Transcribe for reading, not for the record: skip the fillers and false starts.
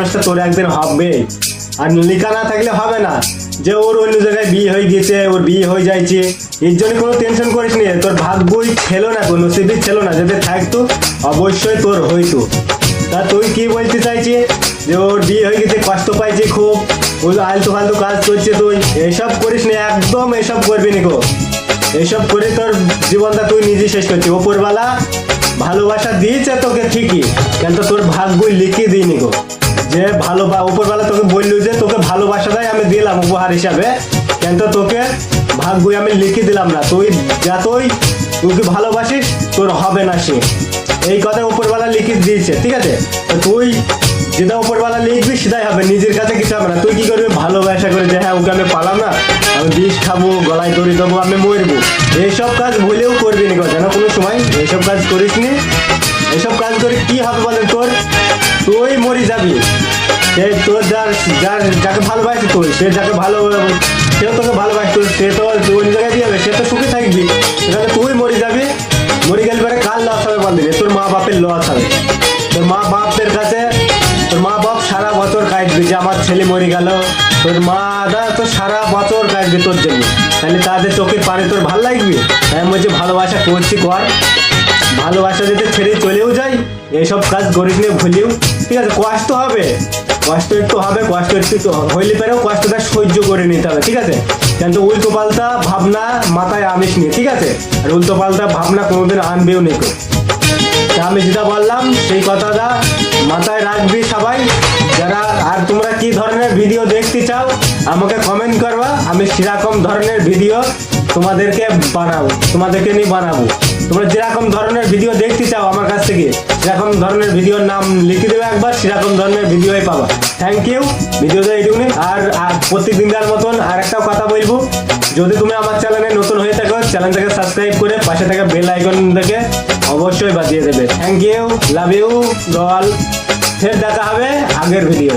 মানুষটা তোর একদিন হবে। আর লিখা না থাকলে হবে না যে ওর অন্য জায়গায় বিয়ে হয়ে গেছে, ওর বিয়ে হয়ে যাইছে, এর জন্য কোনো টেনশন করিস নি। তোর ভাগ্যই ছিল না, কোনো নসিবই ছিল না, যদি থাকতো অবশ্যই তোর হইতো। তা তুই কি বলতে চাইছিস যে ওর বিয়ে হয়ে গেছে, কষ্ট পাইছে খুব, ওই আলতু ফালতু কাজ করছে, তুই এইসব করিস নি, একদম এইসব করবি নি গো। এইসব করে তোর জীবনটা তুই নিজে শেষ করছিস। ওপরওয়ালা ভালোবাসা দিয়েছে তোকে ঠিকই, কিন্তু তোর ভাগ্যই লিখিয়ে দিইনি গো। যে ভালো উপরওয়ালা তোকে বললো যে তোকে ভালোবাসাটাই আমি দিলাম উপহার হিসাবে, কিন্তু তোকে ভাগ্যই আমি লিখে দিলাম না। তুই যতই তোকে ভালোবাসিস তোর হবে না সে, এই কথা উপরওয়ালা লিখে দিয়েছে, ঠিক আছে? তো তুই যেটা উপরওয়ালা লিখবি সেটাই হবে, নিজের কাছে কিছু হবে না। তুই কি করবি ভালোবাসা করে যে হ্যাঁ ওকে আমি পালাম না, আমি বিষ খাবো, গলায় দড়ি দেবো, আমি মরবো, এইসব কাজ ভুলেও করবি নি যেন কোনো সময় এইসব কাজ করিস নি। এইসব কাজ করে কি হবে বলেন? তোর তুই মরে যাবি, সে তোর যাকে ভালোবাসি তুই, সে যাকে ভালো, সেও তোকে ভালোবাসতো, সে তো অন্য জায়গায় দিয়ে যাবে, সে তো সুখে থাকবি, সেখানে তুই মরে যাবি। মরে গেলে পরে কার লস হবে বল দিবি? তোর মা বাপের লস হবে। তোর মা বাপের কাছে তোর মা বাপ সারা বছর কাটবে যে আমার ছেলে মরে গেল, তোর মা দা তো সারা বছর কাটবে তোর জন্য, তাহলে তাদের চোখের পানি তোর ভালো লাগবে? আমি বলছি ভালোবাসা করছি কর, ভালোবাসা যদি ছেড়ে চলেও যায় এইসব কাজ করিস নিয়ে ভুলিও, ঠিক আছে? কষ্ট হবে, কষ্ট একটু হবে, কষ্ট একটু হইলে পেরেও কষ্টটা সহ্য করে নিতে হবে, ঠিক আছে? কিন্তু উল্টো পাল্টা ভাবনা মাথায় আনিস নি, ঠিক আছে? আর উল্টো পাল্টা ভাবনা কোনোদিন আনবেও নি। আমি যেটা বললাম সেই কথাটা মাথায় রাখবি সবাই যারা। আর তোমরা কি ধরনের ভিডিও দেখতে চাও আমাকে কমেন্ট করবা, আমি সেরকম ধরনের ভিডিও তোমাদেরকে বানাবো, তোমাদেরকে নিয়ে বানাবো। তোমরা যেরকম ধরনের ভিডিও দেখতে চাও আমার কাছ থেকে সেরকম ধরনের ভিডিওর নাম লিখে দেবে একবার, সেরকম ধরনের ভিডিওই পাবা। থ্যাংক ইউ, ভিডিওটা এইটুকুনি। আর প্রত্যেকদিনকার মতন আর একটা কথা বলবো, যদি তুমি আমার চ্যানেলে নতুন হয়ে থাকো চ্যানেলটাকে সাবস্ক্রাইব করে পাশে থাকা বেল আইকন থেকে অবশ্যই বাজিয়ে দেবে। Thank you, love you all. ফের দেখা হবে আগের ভিডিও।